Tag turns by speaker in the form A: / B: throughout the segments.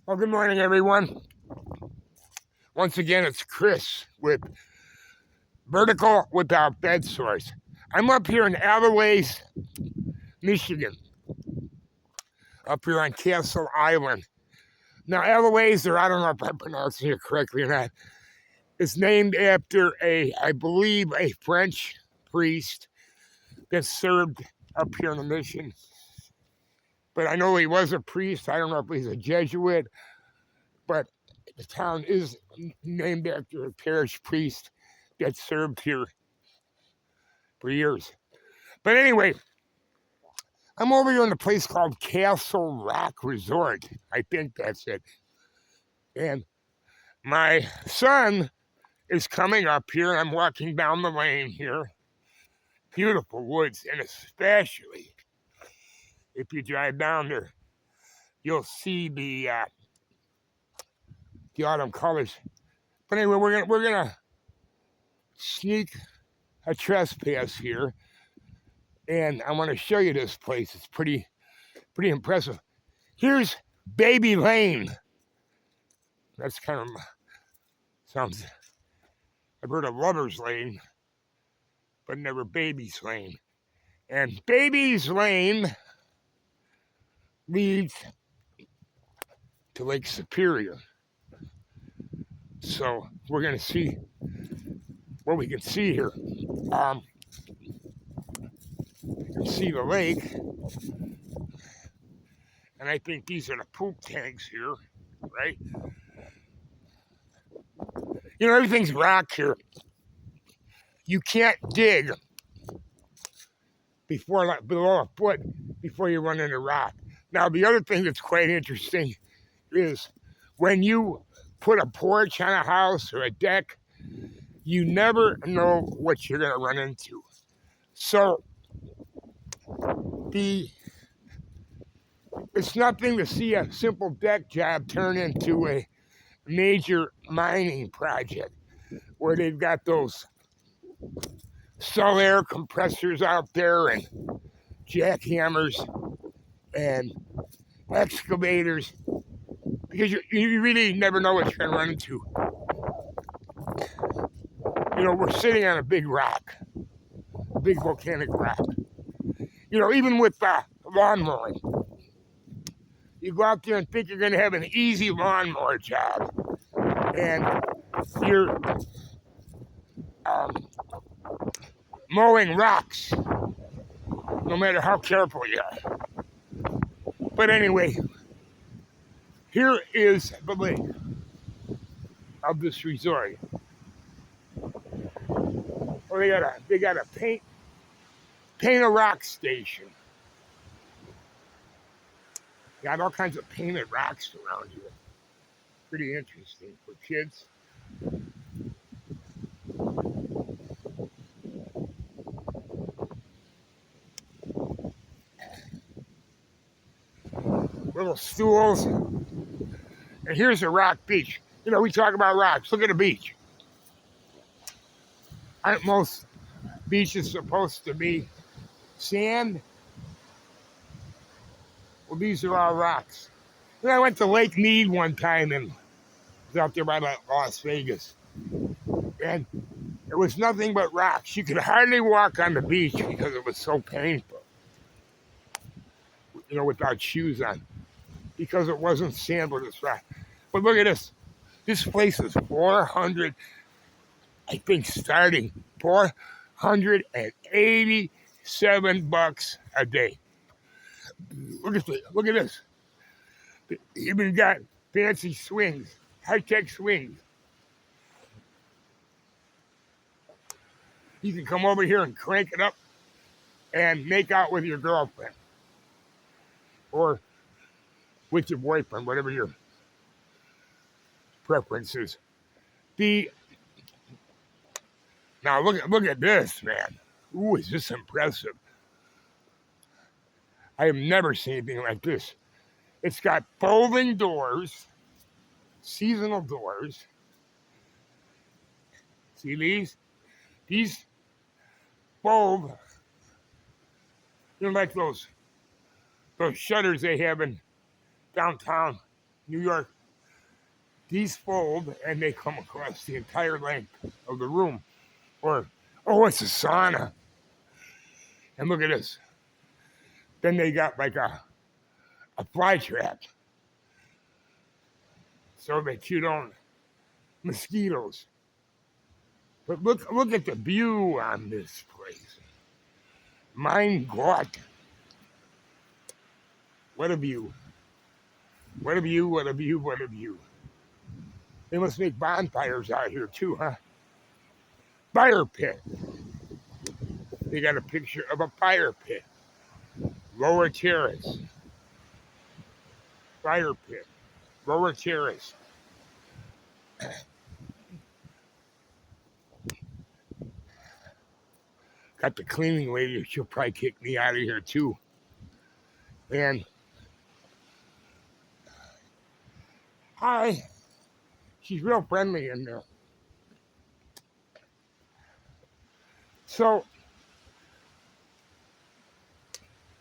A: Well, good morning, everyone. Once again, it's Chris with Vertical Without Bedsores. I'm up here in Allouez, Michigan, up here on Castle Island. Now, Allouez, or I don't know if I'm pronouncing it correctly or not, is named after I believe, a French priest that served up here in the mission. But I know he was a priest. I don't know if he's a Jesuit, but the town is named after a parish priest that served here for years. But anyway, I'm over here in a place called Castle Resort. I think that's it. And my son is coming up here. I'm walking down the lane here. Beautiful woods, and especially if you drive down there, you'll see the autumn colors. But anyway, we're gonna sneak a trespass here, and I want to show you this place. It's pretty impressive. Here's Baby Lane. That's kind of sounds. I've heard of Lover's Lane, but never Baby's Lane. And Baby's Lane leads to Lake Superior. So we're going to see what we can see here. You can see the lake. And I think these are the poop tanks here, right? You know, everything's rock here. You can't dig below a foot before you run into rock. Now, the other thing that's quite interesting is when you put a porch on a house or a deck, you never know what you're going to run into. So it's nothing to see a simple deck job turn into a major mining project where they've got those Sull air compressors out there and jackhammers and excavators, because you really never know what you're going to run into. You know, we're sitting on a big rock, a big volcanic rock. You know, even with lawn mowing, you go out there and think you're going to have an easy lawnmower job, and you're mowing rocks, no matter how careful you are. But anyway, here is the lake of this resort. Oh, they got a paint a rock station. Got all kinds of painted rocks around here. Pretty interesting for kids. Little stools. And here's a rock beach. You know, we talk about rocks. Look at the beach. Aren't most beaches supposed to be sand? Well, these are all rocks. And I went to Lake Mead one time and was out there by Las Vegas. And it was nothing but rocks. You could hardly walk on the beach because it was so painful. You know, without shoes on. Because it wasn't sand, but it's rock. But look at this. This place is 400, I think starting, $487 a day. Look at this. They even got fancy swings, high-tech swings. You can come over here and crank it up and make out with your girlfriend. Or with your boyfriend, whatever your preference is. Now look at this, man. Ooh, is this impressive? I have never seen anything like this. It's got folding doors, seasonal doors. See these? These fold. You know, like those shutters they have in downtown New York, these fold and they come across the entire length of the room. Or, oh, it's a sauna. And look at this. Then they got like a fly trap so that you don't mosquitoes. But look at the view on this place. Mein Gott. What a view. What a view, what a view, what a view. They must make bonfires out here too, huh? Fire pit. They got a picture of a fire pit. Lower terrace. Fire pit. Lower terrace. Got the cleaning lady. She'll probably kick me out of here too. And hi. She's real friendly in there. So,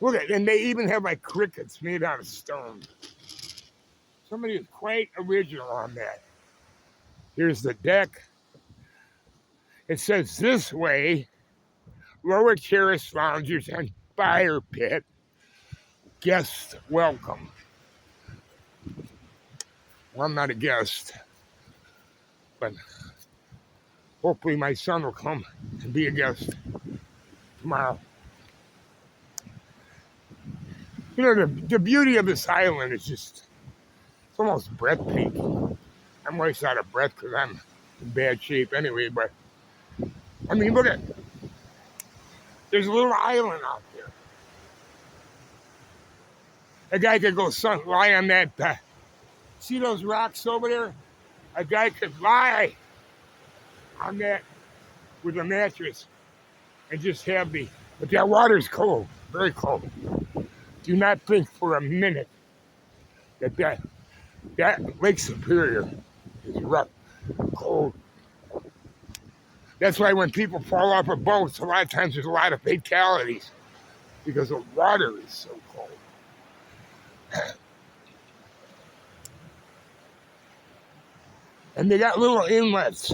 A: look at, and they even have like crickets made out of stone. Somebody is quite original on that. Here's the deck. It says this way, lower terrace loungers and fire pit. Guests welcome. Well, I'm not a guest, but hopefully my son will come and be a guest tomorrow. You know, the beauty of this island is just, it's almost breathtaking. I'm always out of breath because I'm in bad shape anyway, but I mean, look at, there's a little island out there. A guy could go lie on that, see those rocks over there? A guy could lie on that with a mattress and just have but that water's cold, very cold. Do not think for a minute that Lake Superior is rough, cold. That's why when people fall off of boats, a lot of times there's a lot of fatalities because the water is so cold. And they got little inlets.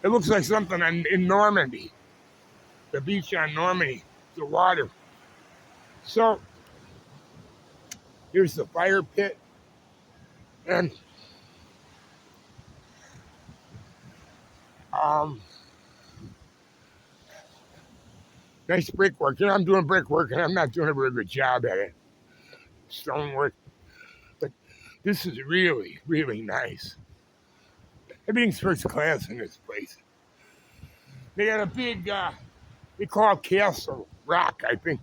A: It looks like something in Normandy, the beach on Normandy, the water. So here's the fire pit, and nice brickwork. You know, I'm doing brickwork, and I'm not doing a very good job at it. Stonework, but this is really, really nice. Everything's first class in this place. They got a big, they call it Castle Rock, I think.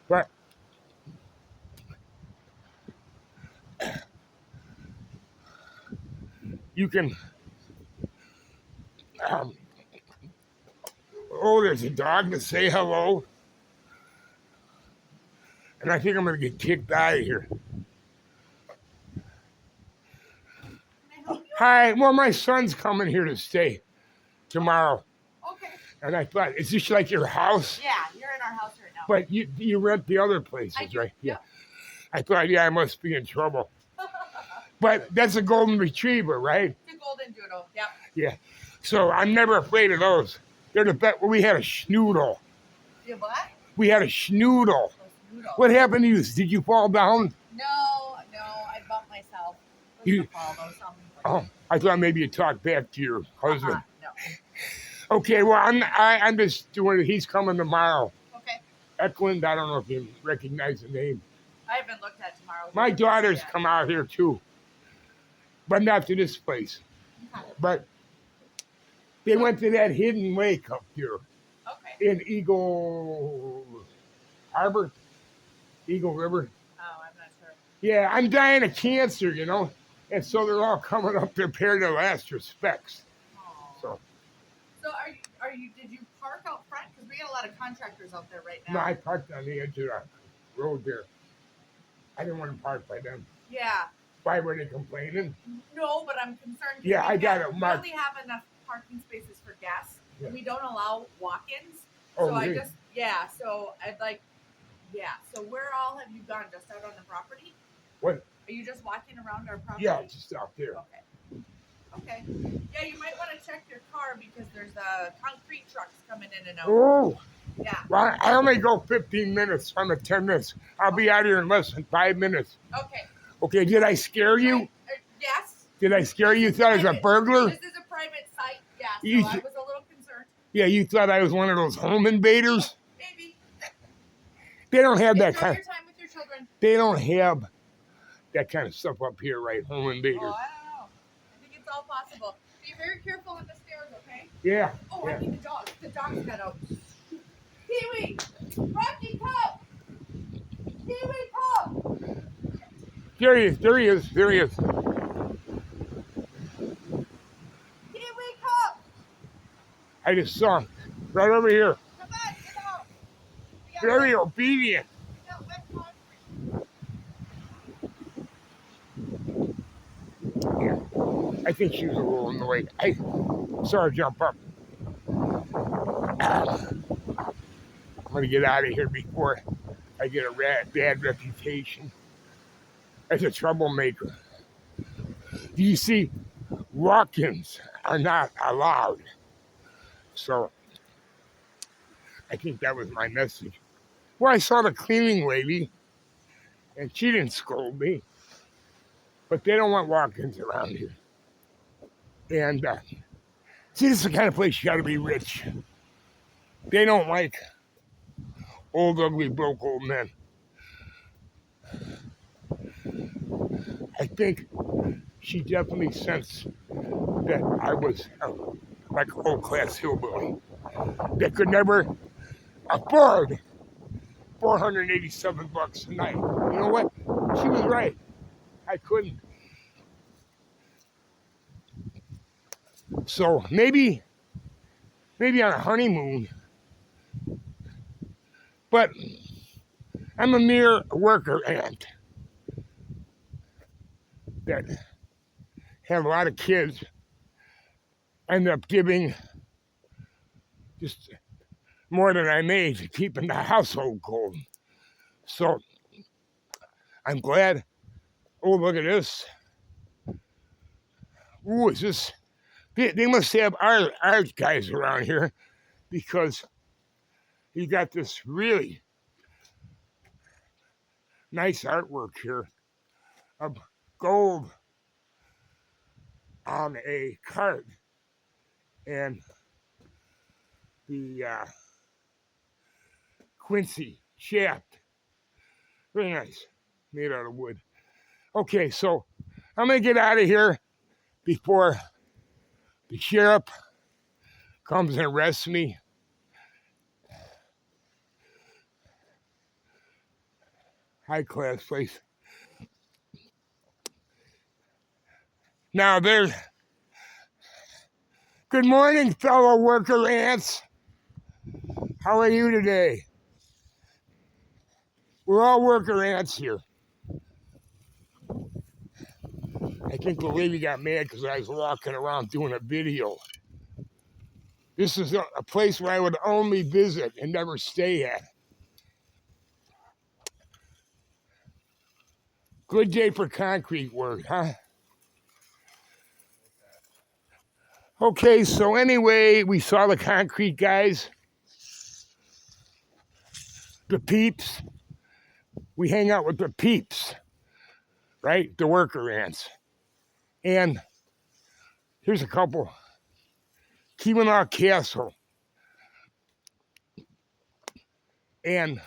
A: But you can, oh, there's a dog to say hello. And I think I'm going to get kicked out of here. Hi, well, my son's coming here to stay tomorrow.
B: Okay.
A: And I thought, is this like your house?
B: Yeah, you're in our house right now.
A: But you rent the other places, right? Yeah. I thought, yeah, I must be in trouble. But that's a golden retriever, right?
B: It's a golden doodle, yep.
A: Yeah. So I'm never afraid of those. They're the best. We had a schnoodle.
B: You what?
A: We had a schnoodle. What happened to you? Did you fall down?
B: No, I bumped myself. You fall, though,
A: oh, I thought maybe you talked back to your husband.
B: No.
A: Okay, well, I'm just doing it. He's coming tomorrow.
B: Okay.
A: Eklund, I don't know if you recognize the name.
B: I haven't looked at tomorrow.
A: My daughters come out here too, but not to this place.
B: Okay.
A: But they went to that hidden lake up here.
B: Okay.
A: In Eagle Harbor, Eagle River.
B: Oh, I'm not sure.
A: Yeah, I'm dying of cancer, you know, and so they're all coming up to pay their last respects.
B: Oh. So are you? Did you park out front? Because we got a lot of contractors out there right now.
A: No, I parked on the edge of the road there. I didn't want to park by them.
B: Yeah.
A: Why were they complaining?
B: No, but I'm concerned.
A: Yeah, I got it.
B: We only have enough parking spaces for guests, and we don't allow walk-ins.
A: Oh,
B: so
A: really?
B: So I'd like, so where all have you gone? Just out on the property?
A: What?
B: Are you just walking around our property?
A: Yeah, just out there.
B: Okay. Okay. Yeah, you might want to check your car because there's concrete trucks coming in and out.
A: Oh.
B: Yeah.
A: Well, I only go 15 minutes. I'm at 10 minutes. I'll be out here in less than 5 minutes.
B: Okay.
A: Okay, did I scare you?
B: Yes.
A: Did I scare you? You thought I was a burglar?
B: This is a private site, yeah, so
A: You-
B: I was a little concerned.
A: Yeah, you thought I was one of those home invaders?
B: Maybe.
A: They don't have that
B: Enjoy
A: kind.
B: your time with your children.
A: They don't have that kind of stuff up here, right? Home invaders.
B: Oh, I don't know. I think it's all possible. Be very careful on the stairs, okay?
A: Yeah.
B: Oh,
A: yeah.
B: I need the dog. The dog's got out. Kiwi! Rocky, come! Kiwi, come!
A: There he is. There he is. There he is.
B: Kiwi, come!
A: I just saw him. Right over here.
B: Come on, get out!
A: Very obedient.
B: We got wet concrete.
A: Yeah. I think she was a little annoyed. I saw her jump up. I'm going to get out of here before I get a bad reputation as a troublemaker. You see, walk-ins are not allowed. So I think that was my message. Well, I saw the cleaning lady, and she didn't scold me. But they don't want walk-ins around here. And see, this is the kind of place you got to be rich. They don't like old, ugly, broke old men. I think she definitely sensed that I was like an old-class hillbilly that could never afford $487 a night. You know what? She was right. I couldn't. So maybe on a honeymoon, but I'm a mere worker ant that have a lot of kids, end up giving just more than I made to keeping the household cold. So I'm glad. Oh, look at this. Ooh, is this? They must have art guys around here because you got this really nice artwork here of gold on a card and the Quincy shaft. Very nice, made out of wood. Okay, so I'm gonna get out of here before the sheriff comes and arrests me. High class place. Now there's, good morning, fellow worker ants. How are you today? We're all worker ants here. I think the lady got mad because I was walking around doing a video. This is a place where I would only visit and never stay at. Good day for concrete work, huh? Okay, so anyway, we saw the concrete guys, the peeps. We hang out with the peeps, right? The worker ants. And here's a couple. Keeweenaw Castle. And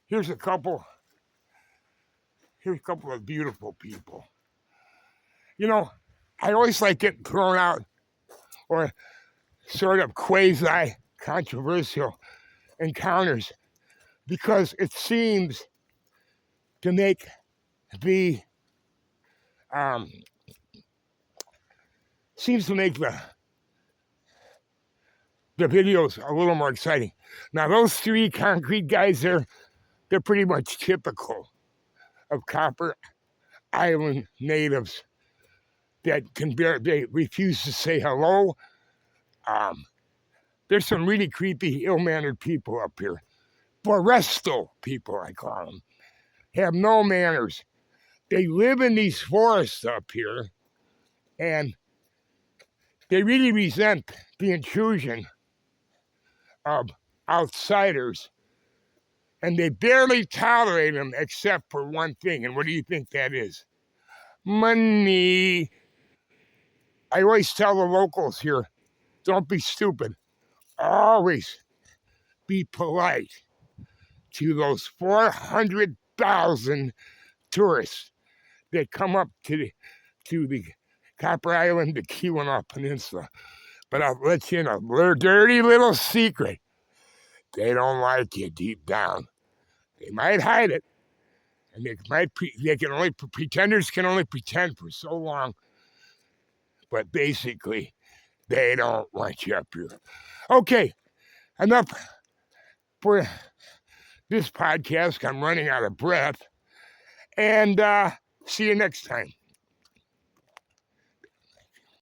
A: here's a couple of beautiful people. You know, I always like getting thrown out or sort of quasi-controversial encounters because it seems to make the videos a little more exciting. Now those three concrete guys there, they're pretty much typical of Copper Island natives that they refuse to say hello. There's some really creepy, ill-mannered people up here. Foresto people, I call them. Have no manners. they live in these forests up here, and they really resent the intrusion of outsiders, and they barely tolerate them except for one thing. And what do you think that is? Money. I always tell the locals here, don't be stupid. Always be polite to those 400,000 tourists that come up to the Copper Island, the Keeweenaw Peninsula. But I'll let you know, their dirty little secret. They don't like you deep down. They might hide it, and pretenders can only pretend for so long. But basically, they don't want you up here. Okay, enough for this podcast. I'm running out of breath. And see you next time.